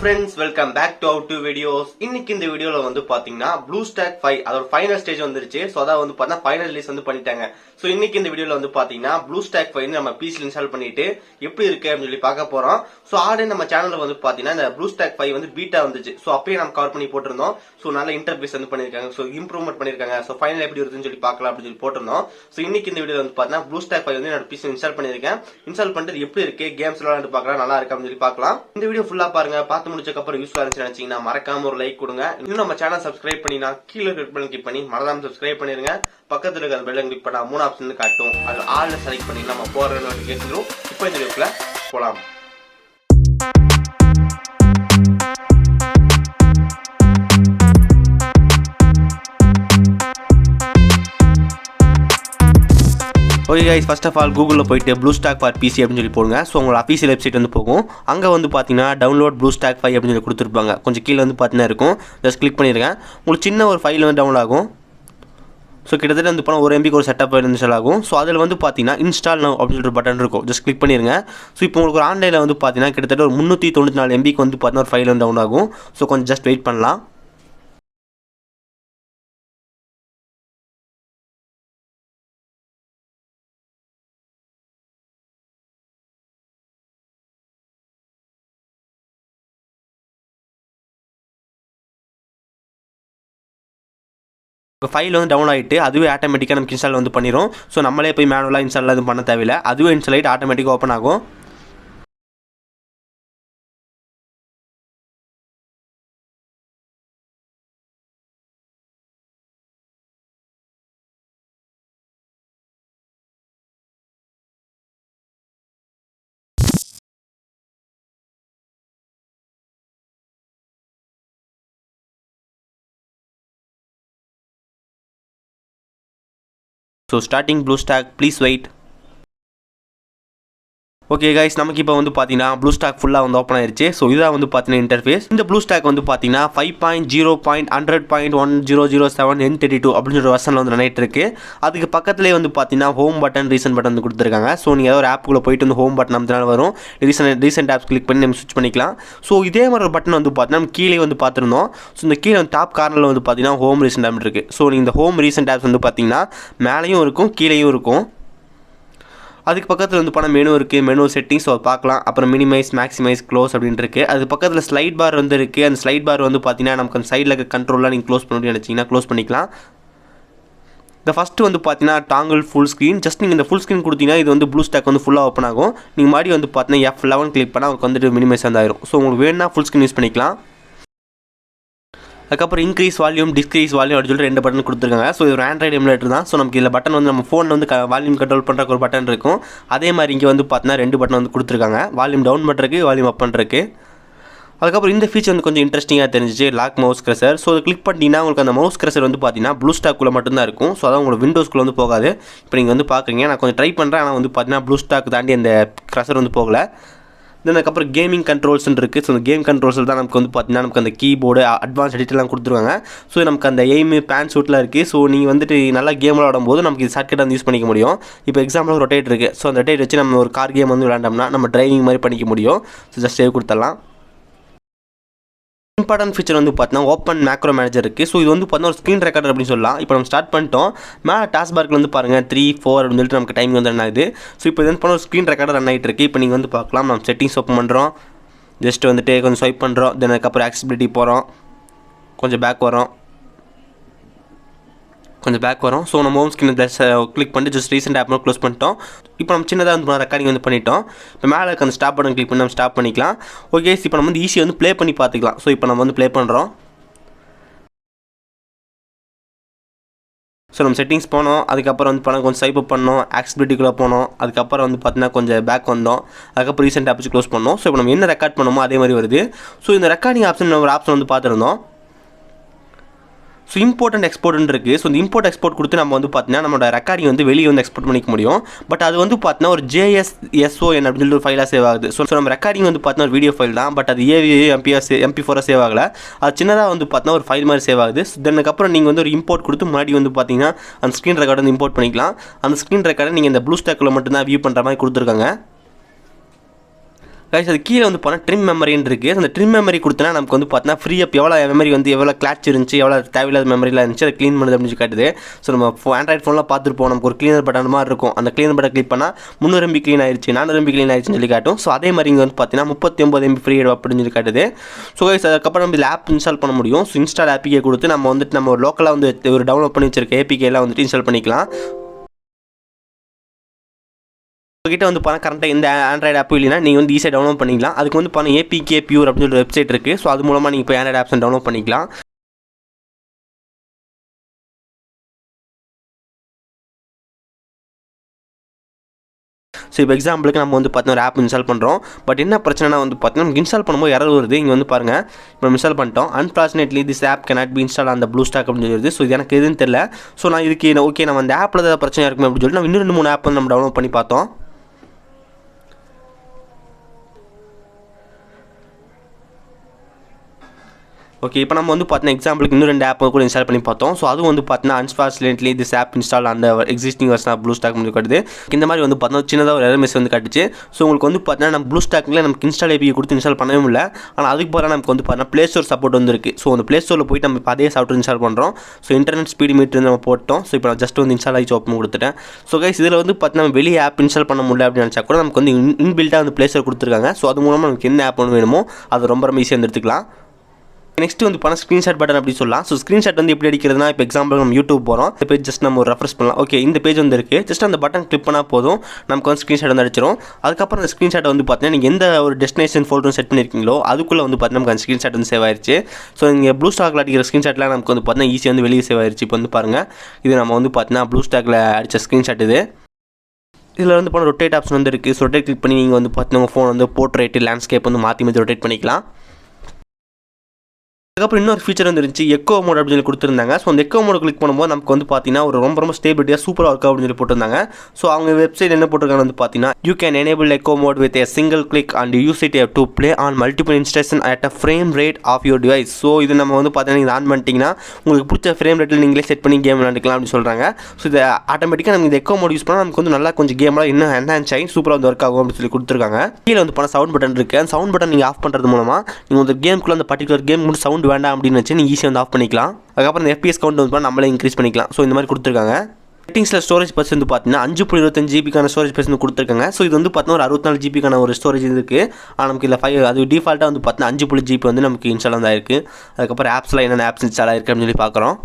friends, welcome back to our two videos. இன்னைக்கு இந்த வீடியோல வந்து பாத்தீங்கன்னா Bluestack-5 அதோட ஃபைனல் ஸ்டேஜ் வந்துருச்சு. சோ அத வந்து பார்த்தா ஃபைனல் ரிலீஸ் வந்து பண்ணிட்டாங்க. சோ இன்னைக்கு இந்த வீடியோல வந்து பாத்தீங்கன்னா Bluestack-5 நம்ம பிசில இன்ஸ்டால் பண்ணிட்டு எப்படி இருக்கு அப்படினு சொல்லி பார்க்க போறோம். சோ ஆல்ரெடி நம்ம சேனல்ல வந்து பாத்தீங்கன்னா இந்த Bluestack-5 வந்து பீட்டா வந்துச்சு. சோ அப்பவே நம்ம கவர் பண்ணி போட்டுருந்தோம். சோ நல்ல இன்டர்ஃபேஸ் வந்து பண்ணிருக்காங்க. சோ இம்ப்ரூவ்மென்ட் பண்ணிருக்காங்க. சோ ஃபைனல் எப்படி இருக்குன்னு சொல்லி பார்க்கலாம் அப்படினு சொல்லி போட்டுருந்தோம். சோ இன்னைக்கு இந்த வீடியோல வந்து பாத்தீங்கன்னா Bluestack-5 வந்து என்னோட பிசில இன்ஸ்டால் பண்ணிருக்கேன். இன்ஸ்டால் பண்ணிட்டு எப்படி இருக்கு, கேம்ஸ் விளையாண்டு பார்க்கலாம், நல்லா இருக்கு அப்படினு சொல்லி பார்க்கலாம். இந்த வீடியோ ஃபுல்லா பாருங்க. பார்த்து முடிச்சதுக்கு அப்புறம் யூஸ்ஃபுல்லா இருந்துச்சு நினைச்சீங்கன்னா மறக்காம ஒரு லைக் கொடுங்க. இன்னும் நம்ம சேனல் சப்ஸ்கிரைப் பண்ணினா கீழ ரெட் பட்டன் கிளிக் பண்ணி மறக்காம சப்ஸ்கிரைப் பண்ணிருங்க. பக்கத்துல இருக்க பெல் கிளிக் பண்ணா மூணு ஆப்ஷன் காட்டும். அது ஆல்ல செலக்ட் பண்ணி நம்ம போற நோட்டிஃபிகேஷன் வரும். இப்போ இந்த வீடியோக்குள்ள போலாம். Okay guys, first of all கூகுளில் போயிட்டு Bluestack for PC அப்படின்னு சொல்லி போடுங்க. ஸோ உங்களோட அஃபீஷியல் வெப்சைட் வந்து போகும். அங்கே வந்து பார்த்தீங்கன்னா டவுன்லோட் Bluestack-5 அப்படின்னு சொல்லி கொடுத்துருப்பாங்க. கொஞ்சம் கீழே வந்து பார்த்தீங்கன்னா இருக்கும். ஜஸ்ட் கிளிக் பண்ணியிருக்கேன். உங்களுக்கு சின்ன ஒரு ஃபைல் வந்து டவுன்லோட் ஆகும். ஸோ கிட்டத்தட்ட வந்து போனால் ஒரு MBக்கு ஒரு செட்டப் ஃபைல் இன்ஸ்டால் ஆகும். ஸோ அதில் வந்து பார்த்தீங்கன்னா இன்ஸ்டால் நவ் அப்படின்னு சொல்லிட்டு பட்டன் இருக்கும். ஜஸ்ட் கிளிக் பண்ணிடுங்க. ஸோ இப்போ உங்களுக்கு ஒரு ஆன்லைனில் வந்து பார்த்தீங்கன்னா கிட்டத்தட்ட ஒரு 394 MBக்கு வந்து பார்த்தீங்கன்னா ஒரு ஃபைல் வந்து டவுன் ஆகும். ஸோ கொஞ்சம் ஜஸ்ட் வெயிட் பண்ணலாம். ஃபைல் வந்து டவுன் ஆகிட்டு அதுவே ஆட்டோமேட்டிக்காக நமக்கு இன்ஸ்டால் வந்து பண்ணிடும். ஸோ நம்மளே போய் மேனுவலாக இன்ஸ்டால் எதுவும் பண்ண தேவையில்லை. அதுவே இன்ஸ்டால் ஆகிட்டு ஆட்டோமேட்டிக்காக ஓப்பன் ஆகும். So starting Bluestack, please wait. Okay guys, நமக்கு இப்போ வந்து பார்த்தீங்கன்னா Bluestack ஃபுல்லாக வந்து ஓப்பன் ஆயிருச்சு. ஸோ இதான் வந்து பார்த்தீங்கன்னா இன்டர்ஃபேஸ். இந்த Bluestack வந்து பார்த்தீங்கன்னா 5.0.100.1007 N32 அப்படின்னு ஒரு வெர்ஷனில் வந்து ரன் ஆகிட்டு இருக்கு. அதுக்கு பக்கத்துலேயே வந்து பார்த்தீங்கன்னா ஹோம் பட்டன், ரீசென்ட் பட்டன் வந்து கொடுத்துருக்காங்க. ஸோ நீங்கள் ஏதாவது ஒரு ஆப்புக்குள்ளே போயிட்டு வந்து ஹோம் பட்டன் நமக்கு வரும். ரீசென்ட் ஆப்ஸ் கிளிக் பண்ணி நம்ம ஸ்விட்ச் பண்ணிக்கலாம். ஸோ இதே மாதிரி ஒரு பட்டன் வந்து பார்த்தீங்கன்னா நம்ம கீழே வந்து பார்த்துருந்தோம். ஸோ இந்த கீழே வந்து டாப் கார்னரில் வந்து பார்த்தீங்கன்னா ஹோம் ரீசென்ட் ஆப் இருக்குது. ஸோ நீங்கள் இந்த ஹோம் ரீசென்ட் ஆப்ஸ் வந்து பார்த்தீங்கன்னா மேலேயும் இருக்கும், கீழேயும் இருக்கும். அதுக்கு பக்கத்தில் வந்து போனால் மெனு இருக்குது, மெனு செட்டிங்ஸ் பார்க்கலாம். அப்புறம் மினிமைஸ், மேக்ஸிமைஸ், க்ளோஸ் அப்படின்ட்டு இருக்குது. அது பக்கத்தில் ஸ்லைட் பார் வந்து இருக்குது. அந்த ஸ்லைட் பார் வந்து பார்த்தீங்கன்னா நமக்கு அந்த சைடில் இருக்க கண்ட்ரோலாக நீங்கள் க்ளோஸ் பண்ணி நினச்சிங்கன்னா க்ளோஸ் பண்ணிக்கலாம். இந்த ஃபஸ்ட்டு வந்து பார்த்தீங்கன்னா டாங்கிள் ஃபுல் ஸ்க்ரீன். ஜஸ்ட் நீங்கள் இந்த ஃபுல் ஸ்க்ரீன் கொடுத்தீங்கன்னா இது வந்து Bluestack வந்து ஃபுல்லாக ஓப்பன் ஆகும். நீங்கள் மாதிரி வந்து பார்த்தீங்கன்னா F11 கிளிக் பண்ணால் உங்களுக்கு வந்துட்டு மினிமைஸ் வந்து ஆயிரும். ஸோ உங்களுக்கு வேணும்னா ஃபுல் ஸ்க்ரீன் யூஸ் பண்ணிக்கலாம். அதுக்கப்புறம் இன்க்ரீஸ் வால்யூம், டிஸ்க்ரீஸ் வால்யூம் அப்படின்னு சொல்லிட்டு 2 பட்டன் கொடுத்துருக்காங்க. ஸோ இது ஒரு ஆண்ட்ராய்டு எமுலேட்டர் தான். ஸோ நமக்கு இதில் பட்டன் வந்து நம்ம ஃபோனில் வந்து வால்யூம் கண்ட்ரோல் பண்ணுறக்கு ஒரு பட்டன் இருக்கும். அதே மாதிரி இங்கே வந்து பார்த்தீங்கன்னா 2 பட்டன் வந்து கொடுத்துருக்காங்க. வால்யூம் டவுன் பண்ணுறதுக்கு, வால்யூம் அப் பண்ணுறதுக்கு. அதுக்கப்புறம் இந்த ஃபீச்சர் வந்து கொஞ்சம் இன்ட்ரெஸ்டிங்காக தெரிஞ்சிச்சு, லாக் மவுஸ் க்ரஷர். ஸோ அதை கிளிக் பண்ணிட்டீங்கன்னா உங்களுக்கு அந்த மவுஸ் க்ரஷர் வந்து பார்த்தீங்கன்னா Bluestack-குள்ளே மட்டும்தான் இருக்கும். ஸோ அதான் உங்களுக்கு விண்டோஸ்குள்ளே வந்து போகாது. இப்போ நீங்கள் வந்து பார்க்குறீங்க, நான் கொஞ்சம் ட்ரை பண்ணுறேன். ஆனால் வந்து பார்த்தீங்கன்னா Bluestack தாண்டி அந்த க்ரஷர் வந்து போகலை. தென் அதுக்கப்புறம் கேமிங் கண்ட்ரோல்ஸ்ன்னு இருக்குது. ஸோ அந்த கேம் கண்ட்ரோல்ஸில் தான் நமக்கு வந்து பார்த்தீங்கன்னா நமக்கு அந்த கீபோர்டு, அட்வான்ஸ் எடிட்டெலாம் கொடுத்துருவாங்க. ஸோ நமக்கு அந்த எய்மு, பேன் ஷூட்லாம் இருக்குது. ஸோ நீங்கள் வந்துட்டு நல்லா கேம் விளாடும்போது நமக்கு இது ஷார்ட்கட் வந்து யூஸ் பண்ணிக்க முடியும். இப்போ எக்ஸாம்பிள் ரொட்டேட் இருக்குது. ஸோ அந்த ரொட்டேட் வச்சு நம்ம ஒரு கார் கேம் வந்து விளாண்டோம்னா நம்ம டிரைவிங் மாதிரி பண்ணிக்க முடியும். ஸோ ஜஸ்ட் சேவ் கொடுத்துடலாம். இம்பார்ட்டன்ட் ஃபீச்சர் வந்து பார்த்தீங்கன்னா ஓப்பன் மேக்ரோ மேனேஜர் இருக்குது. ஸோ இது வந்து பார்த்தீங்கன்னா ஒரு ஸ்க்ரீன் ரெக்கார்டர் அப்படின்னு சொல்லலாம். இப்போ நம்ம ஸ்டார்ட் பண்ணிட்டோம். மேலே டாஸ்க் பார்க்கில் வந்து பாருங்கள் 3, 4 அப்படின்னு சொல்லிட்டு நமக்கு டைம் வந்து ரன் ஆகுது. ஸோ இப்போ இது வந்து ஒரு ஸ்க்ரீன் ரெக்கார்டர் ரன் ஆகிட்டு இருக்குது. இப்போ நீங்கள் வந்து பார்க்கலாம். நம்ம செட்டிங்ஸ் ஓப்பன் பண்ணுறோம். ஜஸ்ட் வந்துட்டு கொஞ்சம் ஸ்வைப் பண்ணுறோம். தென் அதுக்கப்புறம் ஆக்சசிபிலிட்டி போகிறோம். கொஞ்சம் பேக் வரும். ஸோ நம்ம ஹோம் ஸ்க்ரீன் கிளிக் பண்ணிட்டு ஜஸ்ட் ரீசெண்ட் ஆப் க்ளோஸ் பண்ணிட்டோம். இப்போ நம்ம சின்னதாக வந்து ரெக்கார்டிங் வந்து பண்ணிட்டோம். இப்போ மேலே இருக்க அந்த ஸ்டாப் பட்டன் கிளிக் பண்ணி நம்ம ஸ்டாப் பண்ணிக்கலாம். ஓகே, இப்போ நம்ம வந்து ஈஸியாக வந்து ப்ளே பண்ணி பார்த்துக்கலாம். ஸோ இப்போ நம்ம வந்து ப்ளே பண்ணுறோம். ஸோ நம்ம செட்டிங்ஸ் போனோம். அதுக்கப்புறம் வந்து கொஞ்சம் ஸ்வைப் அப் பண்ணோம். ஆக்சசிபிலிட்டிக்குள்ளே போனோம். அதுக்கப்புறம் வந்து பார்த்தீங்கன்னா கொஞ்சம் பேக் வந்தோம். அதுக்கப்புறம் ரீசெண்ட் ஆப் வச்சு க்ளோஸ் பண்ணோம். ஸோ இப்போ நம்ம என்ன ரெக்கார்ட் பண்ணோமோ அதே மாதிரி வருது. ஸோ இந்த ரெக்கார்டிங் ஆப்ஷன் ஒரு ஆப்ஷன் வந்து பார்த்துருந்தோம். ஸோ இம்போர்ட் அண்ட் எக்ஸ்போர்ட்னு இருக்குது. ஸோ இந்த இம்போர்ட் எக்ஸ்போர்ட் கொடுத்து நம்ம வந்து பார்த்தீங்கன்னா நம்மளோட ரெக்கார்டிங் வந்து வெளியே வந்து எக்ஸ்போர்ட் பண்ணிக்க முடியும். பட் அது வந்து பார்த்தீங்கன்னா ஒரு JSSON அப்படின்னு சொல்லி ஒரு ஃபைலாக சேவ் ஆகுது. ஸோ நம்ம ரெக்கார்டிங் வந்து பார்த்தீங்கன்னா ஒரு வீடியோ ஃபைல் தான். பட் அது MP4 சேவ் ஆகலை. அது சின்னதாக வந்து பார்த்தீங்கன்னா ஒரு ஃபைல் மாதிரி சேவ் ஆகுது. ஸோ தென்னுக்கப்புறம் நீங்கள் வந்து ஒரு இம்போர்ட் கொடுத்து முன்னாடி வந்து பார்த்தீங்கன்னா அந்த ஸ்க்ரீன் ரெக்கார்டு வந்து இம்போர்ட் பண்ணிக்கலாம். அந்த ஸ்க்ரீன் ரெக்கார்டை நீங்கள் இந்த Bluestack-குள்ள மட்டும்தான் வியூ பண்ணுற மாதிரி கொடுத்துருக்காங்க. கைஸ் அது கீழே வந்து பார்த்தா ட்ரிம் மெமரின்னு இருக்குது. அந்த ட்ரிம் மெமரி கொடுத்தனா நமக்கு வந்து பார்த்தீங்கன்னா ஃப்ரீ அப் எவ்வளோ மெமரி வந்து எவ்வளோ கிளாச் இருந்துச்சு, எவ்வளோ தேவையில்லாத மெமரிலாம் இருந்துச்சு, அதை க்ளீன் பண்ணுது அப்படின்னு காட்டுது. ஸோ நம்ம ஆண்ட்ராய்ட் ஃபோனில் பார்த்துருப்போம், நமக்கு ஒரு க்ளீனர் பட்டன் மாதிரி இருக்கும். அந்த க்ளீனர் பட்டன் கிளிக் பண்ணால் 300 MB க்ளீன் ஆயிடுச்சு, 400 MB க்ளீன் ஆயிடுச்சுன்னு சொல்லி காட்டும். ஸோ அதே மாதிரி இங்கே வந்து பார்த்தீங்கன்னா 39 MB ஃப்ரீ அப்படின்னு சொல்லி காட்டுது. ஸோ கைஸ் அதுக்கப்புறம் நம்ம ஆப் இன்ஸ்டால் பண்ண முடியும். ஸோ இன்ஸ்டால் APK கொடுத்து நம்ம வந்துட்டு நம்ம லோக்கலாக வந்து ஒரு டவுன்லோட் பண்ணி வச்சிருக்க APK வந்துட்டு இன்ஸ்டால் பண்ணிக்கலாம். உங்ககிட்ட வந்து பார்த்தா கரெக்டாக இந்த ஆண்ட்ராய்டு ஆப் இல்லைனா நீங்கள் வந்து ஈஸியாக டவுன்லோட் பண்ணிக்கலாம். அதுக்கு வந்து பார்த்தா APK Pure அப்படின்னு சொல்லி வெப்சைட் இருக்குது. ஸோ அது மூலமாக நீங்கள் இப்போ ஆண்ட்ராய்டு ஆப்ஸ் டவுன்லோட் பண்ணிக்கலாம். ஸோ இப்போ எக்ஸாம்பிளுக்கு நம்ம வந்து பார்த்தீங்கன்னா ஒரு ஆப் இன்ஸ்டால் பண்ணுறோம். பட் என்ன பிரச்சனைனா வந்து பார்த்தீங்கன்னா நமக்கு இன்ஸ்டால் பண்ணும்போது எரர் வருது. இங்கே வந்து பாருங்கள், இப்போ இன்ஸ்டால் பண்ணிட்டோம். Unfortunately this app cannot be install on the BlueStack அப்படின்னு சொல்லிடுது. ஸோ இது எனக்கு எதுன்னு தெரியல. ஸோ நான் இதுக்கு ஓகே நம்ம அந்த ஆப்பில் ஏதாவது பிரச்சனை இருக்குமே அப்படின்னு சொல்லிட்டு நம்ம இன்னும் 2-3 ஆப் வந்து நம்ம டவுன்லோட் பண்ணி பார்த்தோம். ஓகே இப்போ நம்ம வந்து பார்த்தீங்கன்னா எக்ஸாம்பிளுக்கு இன்னும் 2 ஆப் கூட இன்ஸ்டால் பண்ணி பார்த்தோம். ஸோ அதுவும் வந்து பார்த்தீங்கன்னா அன்ஃபார்ச்சுனேட்லி திஸ் ஆப் இன்ஸ்டால் அந்த எக்ஸிஸ்டிங் வெர்ஷன் ஆஃப் ப்ளூஸ்டாக் வந்து காட்டுது. இந்த மாதிரி வந்து பார்த்தீங்கன்னா சின்னதாக ஒரு எரர் வந்து காட்டுச்சு. ஸோ உங்களுக்கு வந்து பார்த்தீங்கன்னா நம்ம ப்ளூஸ்டாக்கில் நமக்கு இன்ஸ்டால் APK கொடுத்து இன்ஸ்டால் பண்ணவே முடியல. ஆனால் அதுக்கு பதிலாக நமக்கு வந்து பார்த்தீங்கன்னா ப்ளே ஸ்டோர் சப்போர்ட் வந்துருக்கு. ஸோ அந்த ப்ளே ஸ்டோரில் போய்ட்டு நம்ம அதே சாஃப்ட்வேர் இன்ஸ்டால் பண்ணுறோம். ஸோ இன்டர்நெட் ஸ்பீடு மீட்டர் நம்ம போட்டோம். ஸோ இப்போ நான் ஜஸ்ட் வந்து இன்ஸ்டால் ஆகி ஓப்பன் கொடுத்துட்டேன். ஸோ கைஸ் இதில் வந்து பார்த்தீங்கன்னா நம்ம வெளியே ஆப் இன்ஸ்டால் பண்ண முடியல அப்படின்னு நினச்சா கூட நமக்கு வந்து இன்பில்ட்டாக வந்து ப்ளே ஸ்டோர் கொடுத்துருக்காங்க. ஸோ அது மூலமாக நமக்கு என்ன ஆப் ஒன்று வேணுமோ அது ரொம்ப ஈஸியாக வந்து எடுத்துக்கலாம். நெக்ஸ்ட் வந்து பண்ண ஸ்க்ரீன்ஷாட் பட்டன் அப்படி சொல்லலாம். ஸோ ஸ்க்ரீன்ஷாட் வந்து எப்படி அடிக்கிறதுனா இப்போ எக்ஸாம்பிள் நம்ம யூடியூப் போகிறோம். இந்த பேஜ் ஜஸ்ட் நம்ம ஒரு ரெஃப்ரெஷ் பண்ணலாம். ஓகே இந்த பேஜ் வந்து இருக்குது. ஜஸ்ட் அந்த பட்டன் கிளிக் பண்ணால் போதும், நமக்கு வந்து ஸ்க்ரீன்ஷாட் வந்து அடிச்சிடும். அதுக்கப்புறம் அந்த ஸ்க்ரீன்ஷாட் வந்து பார்த்தீங்கன்னா நீங்கள் எந்த ஒரு டெஸ்டினேஷன் ஃபோல்டரும் செட் பண்ணியிருக்கீங்களோ அதுக்குள்ளே வந்து பார்த்தீங்கன்னா நமக்கு அந்த ஸ்க்ரீன்ஷாட் வந்து சேவ் ஆயிடுச்சு. ஸோ இங்கே ப்ளூஸ்டாக்கில் அடிக்கிற ஸ்க்ரீன்ஷாட்லாம் நமக்கு வந்து பார்த்தீங்கன்னா ஈஸியாக வந்து வெளியே சேவ் ஆயிடுச்சு. இப்போ வந்து பாருங்கள், இது நம்ம வந்து பார்த்தீங்கன்னா ப்ளூஸ்டாக்கில் அடித்த ஸ்க்ரீன்ஷாட் இது. இதில் வந்து போன ரொட்டேட் ஆப்ஷன் வந்து இருக்குது. ஸோ ரொட்டேட் கிளிக் பண்ணி நீங்கள் வந்து பார்த்தீங்கன்னா உங்கள் ஃபோன் வந்து போர்ட்ரேட் லேண்ட்ஸ்கேப் வந்து மாற்றி ரொட்டேட் பண்ணிக்கலாம். அதுக்கப்புறம் இன்னொரு ஃபீச்சர் வந்து இருந்துச்சு, எக்கோ மோட் அப்படின்னு சொல்லி கொடுத்துருந்தாங்க. ஸோ அந்த எக்கோ மோட் கிளிக் பண்ணும்போது நமக்கு வந்து பார்த்தீங்கன்னா ஒரு ரொம்ப ஸ்டேபிலிட்டியாக சூப்பராக இருக்கும் அப்படின்னு சொல்லி போட்டிருந்தாங்க. ஸோ அவங்க வெப்சைட் என்ன போட்டிருக்காங்க வந்து பார்த்தீங்கன்னா you can enable eco mode with a single click and use it to play on multiple instances at a frame rate of your device. So இது நம்ம வந்து பார்த்தீங்கன்னா நீங்கள் ஆன் பண்ணிட்டீங்கன்னா உங்களுக்கு பிடிச்ச ஃப்ரேம் ரேட்டில் நீங்களே செட் பண்ணி கேம் விளையாண்டுக்கலாம் அப்படின்னு சொல்கிறாங்க. ஸோ இது ஆட்டோமேட்டிக்காக நம்ம இந்த எக்கோ மோட் யூஸ் பண்ணால் நமக்கு வந்து நல்லா கொஞ்சம் கேம்லாம் இன்னும் என்ஹான்ஸ் ஆகி சூப்பராக வந்து ஒர்க் ஆகும் அப்படின்னு சொல்லி கொடுத்துருக்காங்க. கீழே வந்து பண்ண சவுண்ட் பட்டன் இருக்குது. அந்த சவுண்ட் பட்டன் நீங்கள் ஆஃப் பண்ணுறது மூலமாக நீங்கள் ஒரு கேமுக்குள்ள அந்த பர்டிகுலர் கேம் மட்டும் சவுண்ட் வேண்டாம் அப்படின்னு வச்சு ஈஸியாக வந்து ஆஃப் பண்ணிக்கலாம். அதுக்கப்புறம் இந்த FPS கவுண்ட் வந்து நம்மளே இன்க்ரீஸ் பண்ணிக்கலாம். ஸோ இந்த மாதிரி கொடுத்துருக்காங்க. செட்டிங்ஸில் ஸ்டோரேஜ் பர்ஸ் வந்து பார்த்தீங்கன்னா 5.25 GB ஸ்டோரேஜ் பர்ஸ் வந்து கொடுத்துருக்காங்க. ஸோ இது வந்து பார்த்தீங்கன்னா ஒரு 64 GB ஒரு ஸ்டோரேஜ் இருக்குது. ஆனால் நமக்கு இல்லை 5 அது டிஃபால்ட்டாக வந்து பார்த்தீங்கன்னா 5 GB வந்து நமக்கு இன்ஸ்டால் வந்து ஆயிருக்கு. அதுக்கப்புறம் ஆப்ஸ்லாம் என்னென்ன ஆப்ஸ் இன்ஸ்டால் ஆயிருக்கு அப்படின்னு சொல்லி பார்க்குறோம்.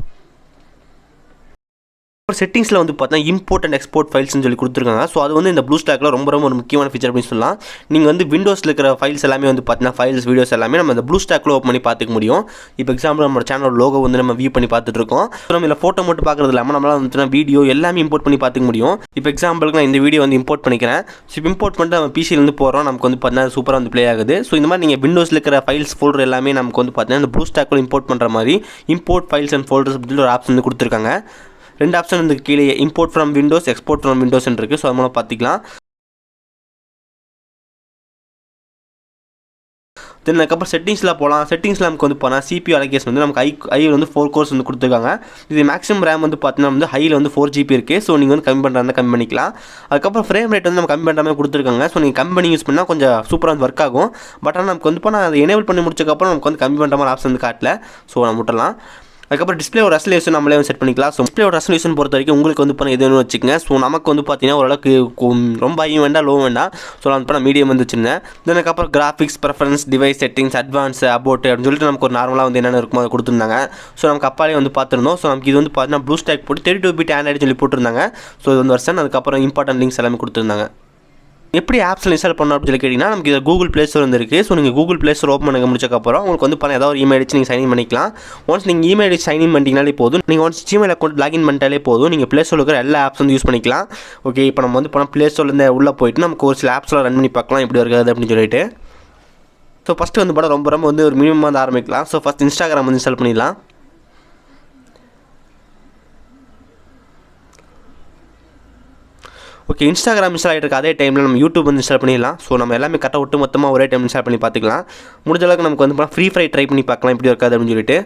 அப்புறம் செட்டிங்ஸில் வந்து பார்த்தீங்கன்னா இம்போர்ட் அண்ட் எக்ஸ்போர்ட் ஃபைல்ஸ்னு சொல்லி கொடுத்துருக்காங்க. ஸோ அது வந்து இந்த ப்ளூஸ்டாக்கில் ரொம்ப ஒரு முக்கியமான ஃபீச்சர் அப்படின்னு சொல்லலாம். நீங்கள் வந்து விண்டோஸில் இருக்கிற ஃபைல்ஸ் எல்லாமே வந்து பார்த்தீங்கன்னா ஃபைல்ஸ் வீடியோஸ் எல்லாமே நம்ம இந்த ப்ளூஸ்டாக்கில் ஓப்பன் பண்ணி பார்த்துக்க முடியும். இப்போ எக்ஸாம்பிள் நம்ம சேனலோட லோகோ வந்து நம்ம வியூ பண்ணி பார்த்துட்டு இருக்கோம். ஸோ நம்ம இதில் ஃபோட்டோ மட்டும் பார்க்குறது இல்லாமல் நம்மளால் வந்து வீடியோ எல்லாமே இம்போர்ட் பண்ணி பார்த்துக்க முடியும். இப்போ எக்ஸாம்பிளுக்கு நான் இந்த வீடியோ வந்து இம்போர்ட் பண்ணிக்கிறேன். ஸோ இப்போ இம்போர்ட் பண்ணிட்டு நம்ம பிசிலேருந்து போகிறோம், நமக்கு வந்து பார்த்தீங்கன்னா சூப்பராக வந்து ப்ளே ஆகுது. ஸோ இந்த மாதிரி நீங்கள் விண்டோஸில் இருக்கிற ஃபைல்ஸ் ஃபோல்டர் எல்லாமே நமக்கு வந்து பார்த்தீங்கன்னா இந்த ப்ளூஸ்டாக்கில் இம்போர்ட் பண்ணுற மாதிரி இம்போர்ட் ஃபைல்ஸ் அண்ட் ஃபோல்டர்ஸ் அப்படின்னு ஒரு ஆப்ஷன் வந்து கொடுத்துருக்காங்க. 2 ஆப்ஷன் வந்து கீழே import from Windows, export from Windows இருக்குது. ஸோ அது மூலம் பார்த்துக்கலாம். தென் அதுக்கப்புறம் செட்டிங்ஸில் போகலாம். செட்டிங்ஸில் நமக்கு வந்து போனால் CPU அலோகேஷன் வந்து நமக்கு ஐ வந்து 4 கோர்ஸ் வந்து கொடுத்துருக்காங்க. இது மேக்ஸிமம் ரேம் வந்து பார்த்தீங்கன்னா வந்து ஹையில் வந்து 4 GB இருக்குது. ஸோ நீங்கள் வந்து கம்மி பண்ணுறதா கம்மி பண்ணிக்கலாம். அதுக்கப்புறம் ஃப்ரேம் ரேட் வந்து நம்ம கம்மி பண்ணுற மாதிரி கொடுத்துருக்காங்க. ஸோ நீங்கள் கம்மி பண்ணி யூஸ் பண்ணால் கொஞ்சம் சூப்பராக வந்து ஒர்க் ஆகும். பட் ஆனால் நமக்கு வந்து போனால் அதை எனேபிள் பண்ணி முடிச்சக்கப்புறம் நமக்கு வந்து கம்மி பண்ணுற மாதிரி ஆப்ஷன் வந்து காட்டல. ஸோ நம்ம விட்டலாம். அதுக்கப்புறம் டிஸ்பிளே ஒரு ரெசல்யூஷன் நம்மளே வந்து செட் பண்ணிக்கலாம். ஸோ டிஸ்பிளே ஒரு ரெசல்யூஷன் பொறுத்த வரைக்கும் உங்களுக்கு வந்து பண்ண எதுன்னு வச்சுக்கோங்க. ஸோ நமக்கு வந்து பார்த்தீங்கன்னா ஓரளவுக்கு ரொம்ப ஹை வேண்டாம், லோ வேண்டாம். ஸோ நான் இப்போ மீடியம் வந்து வச்சுருந்தேன். தென் அதுக்கப்புறம் graphics, preference, device settings, advance, about அப்படின்னு சொல்லிட்டு நமக்கு ஒரு நார்மலாக வந்து என்னென்ன இருக்குமோ அதை கொடுத்துருந்தாங்க. ஸோ நமக்கு அப்பாலே வந்து பார்த்துருந்தோம். ஸோ நமக்கு இது வந்து பார்த்தீங்கன்னா ப்ளூஸ்டாக் போட்டு 32-bit ஆண்ட்ராய்டு சொல்லி போட்டிருந்தாங்க. ஸோ இது வந்து வருஷன். அதுக்கப்புறம் இம்பார்ட்டன்ட் லிங்க்ஸ் எல்லாமே கொடுத்துருந்தாங்க. எப்படி ஆப்ஸில் இன்ஸ்டால் பண்ணணும் அப்படின்னு சொல்லி கேட்டிங்கன்னா நமக்கு இதில் கூகுள் ப்ளே ஸ்டோர் வந்துருக்கு. ஸோ நீங்கள் கூகுள் ப்ளே ஸ்டோர் ஓப்பன் பண்ண முடிச்சக்கப்புறம் உங்களுக்கு வந்து பண்ண ஏதாவது ஒரு இமெயில் அடிச்சு நீங்கள் சைன் பண்ணிக்கலாம். ஒன்ஸ் நீங்கள் இமெயில் அடிச்சு சைன் பண்ணிட்டீங்கனாலே போதும். நீங்கள் ஒன்ஸ் ஜிமெயில் அக்கௌண்ட் லாகின் பண்ணிட்டாலே போதும், நீங்கள் ப்ளே ஸ்டோரில் இருக்கிற எல்லா ஆப்ஸ் வந்து யூஸ் பண்ணிக்கலாம். ஓகே இப்போ நம்ம வந்து போனால் ப்ளே ஸ்டோர்லேருந்து உள்ளே போயிட்டு நமக்கு ஒரு சில ஆப்ஸ்லாம் ரன் பண்ணி பார்க்கலாம் எப்படி இருக்காது அப்படின்னு சொல்லிட்டு. ஸோ ஃபஸ்ட்டு வந்து படம் ரொம்ப வந்து ஒரு மினிமம் வந்து ஆரம்பிக்கலாம். ஸோ ஃபஸ்ட் இன்ஸ்டாகிராம் வந்து இன்ஸ்டால் பண்ணிடலாம். ஓகே இன்ஸ்டாகிராம் இன்ஸ்டால் ஆகிட்டு அதே டைமில் நம்ம யூடியூப் வந்து இன்ஸ்டால் பண்ணிடலாம். ஸோ நம்ம எல்லாமே கரெக்டாக விட்டு மொத்தமாக ஒரே டைம் இன்ஸ்டால் பண்ணி பார்த்துக்கலாம். முடிஞ்ச அளவுக்கு நமக்கு வந்து ஃப்ரீ ஃபயர் ட்ரை பண்ணி பார்க்கலாம் எப்படி இருக்காது அப்படின்னு சொல்லிட்டு.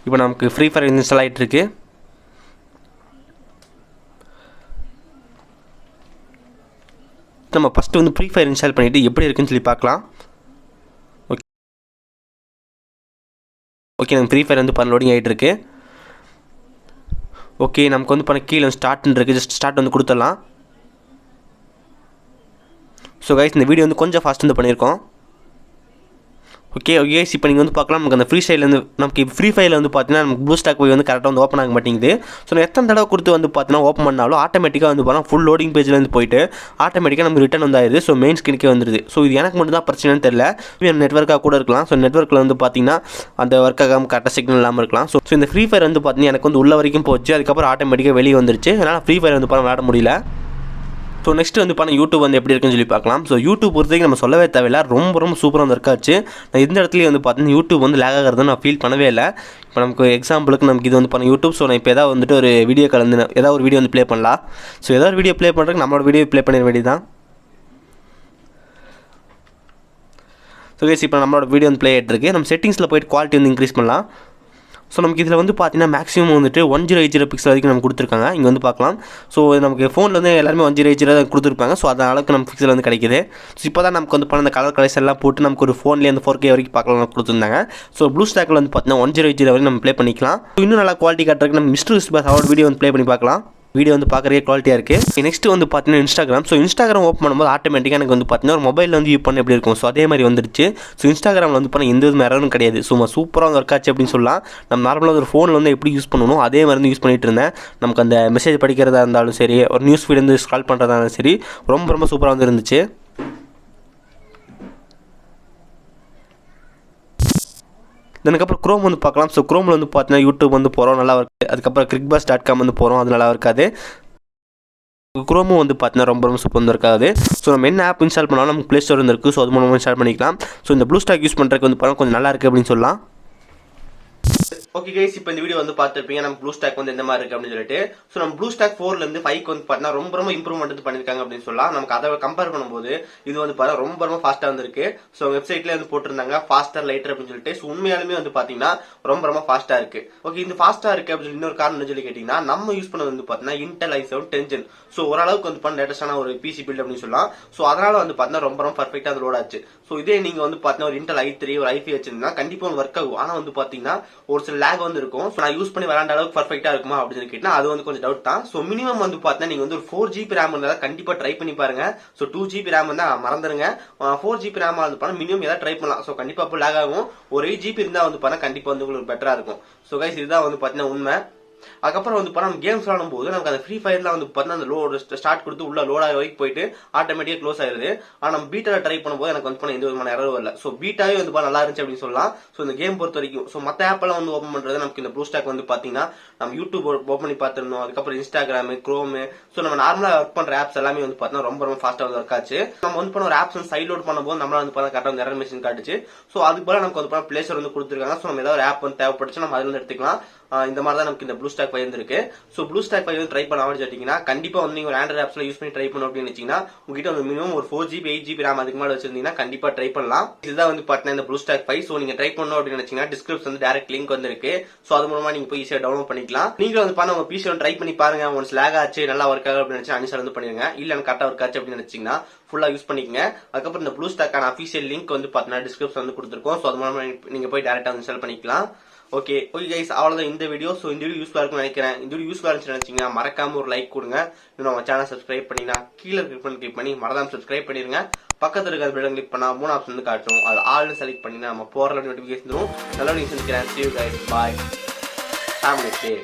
இப்போ நமக்கு ஃப்ரீ ஃபயர் இன்ஸ்டால் ஆகிட்டு இருக்கு. நம்ம ஃபஸ்ட்டு வந்து ஃப்ரீ ஃபயர் இன்ஸ்டால் பண்ணிவிட்டு எப்படி இருக்குன்னு சொல்லி பார்க்கலாம். ஓகே நம்ம ஃப்ரீ ஃபயர் வந்து லோடிங் ஆகிட்டு இருக்கு. ஓகே நமக்கு வந்து கீழே ஸ்டார்ட்னு இருக்குது. ஜஸ்ட் ஸ்டார்ட் வந்து கொடுத்துடலாம். ஸோ கைஸ் இந்த வீடியோ வந்து கொஞ்சம் ஃபாஸ்ட் வந்து பண்ணியிருக்கோம். ஓகே இப்போ நீங்கள் வந்து பார்க்கலாம் நமக்கு அந்த ஃப்ரீ ஃபயர்லேருந்து நமக்கு ஃப்ரீ ஃபயரில் வந்து பார்த்தீங்கன்னா நமக்கு Bluestack-5 வந்து கரெக்டாக வந்து ஓப்பன் ஆக மாட்டேங்குது. ஸோ நான் எத்தனை தடவை கொடுத்து வந்து பார்த்தீங்கன்னா ஓப்பன் பண்ணாலும் ஆட்டோமேட்டிக்காக வந்து பார்த்தா ஃபுல் லோடிங் பேஜில் வந்து போயிட்டு ஆட்டோமேட்டிக்காக நமக்கு ரிட்டன் வந்து ஆயிடுது. ஸோ மெயின் ஸ்கிரீனுக்கே வந்துடுது. ஸோ இது எனக்கு மட்டும் தான் பிரச்சனைன்னு தெரியல. நெட்வொர்க்காக கூட இருக்கலாம். ஸோ நெட்வொர்க்கில் வந்து பார்த்தீங்கன்னா அந்த ஒர்க் ஆகாமல் கரெக்டாக சிக்னல் இல்லாமல் இருக்கலாம். ஸோ இந்த ஃப்ரீ ஃபயர் வந்து பார்த்தீங்கன்னா எனக்கு வந்து உள்ள வரைக்கும் போச்சு. அதுக்கப்புறம் ஆட்டோமேட்டிக்காக வெளியே வந்துருச்சு. அதனால் ஃப்ரீ ஃபயர் வந்து விளையாட முடியல. ஸோ நெக்ஸ்ட் வந்து யூடியூப் வந்து எப்படி இருக்குன்னு சொல்லி பார்க்கலாம். ஸோ யூடியூப் பொறுத்தவரைக்கும் நம்ம சொல்லவே தேவையில்லை. ரொம்ப சூப்பராக வந்து இருக்காச்சு. நான் இந்த இடத்துலேயே வந்து பார்த்தீங்கன்னா யூடியூப் வந்து லேக் ஆகிறத நான் ஃபீல் பண்ணவே இல்லை. இப்போ நமக்கு எக்ஸாம்பிளுக்கு நமக்கு இது வந்து யூடியூப். ஸோ நான் இப்போ ஏதாவது வந்துட்டு ஒரு வீடியோ கலந்து ஏதாவது ஒரு வீடியோ வந்து ப்ளே பண்ணலாம். ஸோ ஏதாவது ஒரு வீடியோ ப்ளே பண்ணுறதுக்கு நம்மளோட வீடியோ ப்ளே பண்ணிட வேண்டியதான். ஸோ கேஸ் இப்போ நம்மளோட வீடியோ வந்து ப்ளே ஆகிட்டு இருக்கு. நம்ம செட்டிங்ஸில் போய்ட்டு குவாலிட்டி வந்து இன்க்ரீஸ் பண்ணலாம். ஸோ நமக்கு இதில் வந்து பார்த்தீங்கன்னா மேக்ஸிமம் வந்துட்டு 1080 பிக்சல் வரைக்கும் நம்ம கொடுத்துருக்காங்க. இங்கே வந்து பார்க்கலாம். ஸோ நமக்கு ஃபோனில் வந்து எல்லாருமே 1080 கொடுத்துருப்பாங்க. ஸோ அந்த அளவுக்கு நம்ம பிக்சல் வந்து கிடைக்குது. ஸோ இப்போ தான் நமக்கு வந்து அந்த கலர் கலர்ஸ் எல்லாம் போட்டு நமக்கு ஒரு ஃபோன்லேயே அந்த 4K வரைக்கும் பார்க்கலாம் கொடுத்துருந்தாங்க. ஸோ Bluestack-ல வந்து பார்த்தீங்கன்னா 1080 வரைக்கும் நம்ம ப்ளே பண்ணிக்கலாம். இன்னும் நல்லா குவாலிட்டி காட்டுறதுக்கு நம்ம மிஸ்டர் விஸ்பாஸ் அவரோட வீடியோ வந்து ப்ளே பண்ணி பார்க்கலாம். வீடியோ வந்து பார்க்குறதுக்கே குவாலிட்டியாக இருக்குது. நெக்ஸ்ட் வந்து பார்த்தீங்கன்னா இன்ஸ்டாகிராம். ஸோ இன்ஸ்டாகிராம் ஓப்பன் பண்ணும்போது ஆட்டோமேட்டிக்காக எனக்கு வந்து பார்த்தீங்கன்னா ஒரு மொபைலில் வந்து யூஸ் பண்ண எப்படி இருக்கும். ஸோ அதே மாதிரி வந்துருச்சு. ஸோ இன்ஸ்டாகிராமில் வந்து எந்த விதமான எரரும் கிடையாது. சும்மா சூப்பராக வந்து ஒர்க் ஆச்சு அப்படின்னு சொல்லலாம். நம்ம நார்மலாக ஒரு ஃபோனில் வந்து எப்படி யூஸ் பண்ணணும் அதே மாதிரி வந்து யூஸ் பண்ணிட்டு இருந்தேன். நமக்கு அந்த மெசேஜ் படிக்கிறதா இருந்தாலும் சரி, ஒரு நியூஸ் ஃபீட் வந்து ஸ்க்ரால் பண்ணுறதா இருந்தாலும் சரி, ரொம்ப சூப்பராக வந்து இருந்துச்சு. அதுக்கப்புறம் க்ரோம் வந்து பார்க்கலாம். ஸோ க்ரோமில் வந்து பார்த்தீங்கன்னா யூடியூப் வந்து போகிறோம் நல்லா இருக்குது. அதுக்கப்புறம் crickbus.com வந்து போகிறோம், அது நல்லா இருக்காது. க்ரோமும் வந்து பார்த்தீங்கன்னா ரொம்ப சூப்பர் வந்து இருக்காது. ஸோ நம்ம என்ன ஆப் இன்ஸ்டால் பண்ணாலும் நமக்கு ப்ளே ஸ்டோர் வந்து இருக்குது. ஸோ அது மூலமாக இன்ஸ்டால் பண்ணிக்கலாம். ஸோ இந்த Bluestack யூஸ் பண்ணுறதுக்கு வந்து பார்த்தா கொஞ்சம் நல்லா இருக்குது அப்படின்னு சொல்லலாம். ஓகே கைஸ் இப்போ இந்த வீடியோ வந்து பார்த்துருப்பீங்க நம்ம Bluestack வந்து எந்த மாதிரி இருக்கு அப்படின்னு சொல்லிட்டு. ஸோ நம்ம Bluestack-4 இருந்து 5 வந்து பார்த்தீங்கன்னா ரொம்ப இம்ப்ரூவ்மெண்ட் வந்து பண்ணிருக்காங்க அப்படின்னு சொல்லலாம். நமக்கு அதை கம்பேர் பண்ணும்போது இது வந்து பார்த்தா ரொம்ப ஃபாஸ்ட்டாக வந்துருக்கு. ஸோ வெப்சைட்ல வந்து போட்டிருந்தாங்க ஃபாஸ்டர் லைட்டர் அப்படின்னு சொல்லிட்டு. ஸோ உண்மையாலுமே வந்து பார்த்தீங்கன்னா ரொம்ப ஃபாஸ்ட்டாக இருக்கு. ஓகே இந்த ஃபாஸ்ட்டாக இருக்கு அப்படின்னு இன்னொரு காரணம் சொல்லி கேட்டிங்கன்னா நம்ம யூஸ் பண்ணது வந்து பார்த்தீங்கன்னா Intel i7 10 ஸோ ஓரளவுக்கு வந்து பண்ண லேட்டஸ்டான ஒரு பிசி பில்ட் அப்படின்னு சொல்லலாம். ஸோ அதனால வந்து பார்த்தீங்கன்னா ரொம்ப பர்ஃபெக்டாக அது லோட் ஆச்சு. ஸோ இதே நீங்க வந்து பார்த்தீங்கன்னா ஒரு Intel i3 ஒரு i5 வச்சிருந்தா கண்டிப்பாக வந்து ஒர்க் ஆகும். ஆனால் வந்து பார்த்தீங்கன்னா ஒரு சில லேக் வந்து இருக்கும். ஸோ நான் யூஸ் பண்ணி விளையாண்ட அளவுக்கு பர்ஃபெக்டா இருக்குமா அப்படின்னு கேட்டா அது வந்து கொஞ்சம் டவுட் தான். ஸோ மினிமம் வந்து பார்த்தீங்கன்னா நீங்க வந்து ஒரு 4GB RAM இருந்தால் கண்டிப்பா ட்ரை பண்ணி பாருங்க. ஸோ 2GB RAM இருந்தா மறந்துருங்க. 4GB RAM வந்து பார்த்தா மினிமம் ஏதாவது ட்ரை பண்ணலாம். ஸோ கண்டிப்பா அப்போ லேக் ஆகும். ஒரு 8GB இருந்தா வந்து பார்த்தா கண்டிப்பா வந்து உங்களுக்கு பெட்டரா இருக்கும். ஸோ கைஸ் இதுதான் வந்து பார்த்தீங்கன்னா உண்மை. அதுக்கப்புறம் வந்து நம்ம கேம்ஸ் விளையாடும் போது நமக்கு அந்த ஃப்ரீ ஃபயர்ல வந்து பார்த்தா அந்த லோட் ஸ்டார்ட் கொடுத்து உள்ள லோட் ஆகி வரைக்கும் போயிட்டு ஆட்டோமேட்டிக்கா க்ளோஸ் ஆயிருது. ஆனா நம்ம பீட்டால ட்ரை பண்ணும்போது எனக்கு வந்து எந்த விதமான எரரும் வரல. ஸோ பீட்டாவே வந்து நல்லா இருந்துச்சு அப்படின்னு சொல்லலாம். ஸோ இந்த கேம் பொறுத்த வரைக்கும் ஸோ மற்ற ஆப் எல்லாம் வந்து ஓப்பன் பண்றது நமக்கு இந்த Bluestack வந்து பாத்தீங்கன்னா நம்ம யூடியூப் ஓப்பன் பண்ணி பார்த்துருந்தோம். அதுக்கப்புறம் இன்ஸ்டாகிராம், குரோம், ஸோ நம்ம நார்மலா ஒர்க் பண்ற ஆப்ஸ் எல்லாமே வந்து பார்த்தீங்கன்னா ரொம்ப ஃபாஸ்டா வந்து ஒர்க் ஆச்சு. நம்ம வந்து ஒரு ஆப்ஸ் வந்து சைட் லோட் பண்ணும்போது நம்மளால வந்து கரெக்டாக வந்து எரர் மெஷின் காட்டுச்சு. ஸோ அதுக்கு போல நமக்கு வந்து பிளே ஸ்டோர் வந்து கொடுத்துருக்காங்க. ஸோ நம்ம ஏதாவது ஒரு ஆப் வந்து தேவைப்படுச்சு நம்ம அதுல இருந்து எடுத்துக்கலாம். இந்த மாதிரி தான் நமக்கு இந்த Bluestack-5 இருக்கு. ஸோ Bluestack-5 வந்து ட்ரை பண்ண ஆரம்பிச்சிட்டீங்கன்னா கண்டிப்பா வந்து நீங்க ஒரு ஆண்ட்ராய்ட் ஆப்ஸ்ல யூஸ் பண்ணி ட்ரை பண்ணணும் அப்படின்னு நினைச்சீங்கன்னா உங்ககிட்ட வந்து மினிமம் ஒரு 4GB 8GB RAM அதுக்கு மேல வச்சிருந்தீங்கன்னா கண்டிப்பா ட்ரை பண்ணலாம். இதுதான் வந்து பார்த்தீங்கன்னா இந்த Bluestack-5. ஸோ நீங்க ட்ரை பண்ணணும் அப்படின்னு நினைச்சீங்கன்னா டிஸ்கிரிப்ஷன் வந்து டைரக்ட் லிங்க் வந்து இருக்கு. ஸோ அது மூலமா நீங்க போய் ஈஸியா டவுன்லோட் பண்ணிக்கலாம். நீங்களும் வந்து பண்ண உங்க பிசி ட்ரை பண்ணி பாருங்க. ஒன்ஸ் லேக் ஆச்சு நல்லா ஒர்க் ஆகும் அப்படின்னு நினைச்சா அன்இன்ஸ்டால் வந்து பண்ணிருங்க. இல்ல எனக்கு கரெக்டா ஒர்க் ஆச்சு அப்படின்னு நினைச்சீங்கன்னா ஃபுல்லா யூஸ் பண்ணிக்கங்க. அதுக்கப்புறம் இந்த Bluestack-ஆன அஃபிஷியல் லிங்க் வந்து பார்த்தீங்கன்னா டிஸ்கிரிப்ஷன் வந்து கொடுத்துருக்கோம். ஸோ அது மூலமா நீங்க போய் டைரக்டா இன்ஸ்டால் பண்ணிக்கலாம். ஓகே கைஸ் அவ்வளவுதான் இந்த வீடியோ. ஸோ இந்த வீடியோ யூஸ்ஃபுல்லா இருக்கும்னு நினைக்கிறேன். இந்த வீடியோ யூஸ்ஃபுல்லா இருந்துச்சுன்னு நினைச்சீங்கன்னா மறக்காம ஒரு லைக் கொடுங்க. இன்னும் நம்ம சேனல் சப்ஸ்கிரைப் பண்ணினா கீழே கிளிக் பண்ணி மறக்காம சப்ஸ்கிரைப் பண்ணிருங்க. பக்கத்துல இருக்கிற பெல் கிளிக் பண்ணா 3 ஆப்ஷன் வந்து காட்டும். அது ஆல்னு செலக்ட் பண்ணினா நம்ம போற நோட்டிபிகேஷன் வரும். நல்ல நியூஸ் சந்திக்கிறேன். See you guys. Bye. Have a nice day.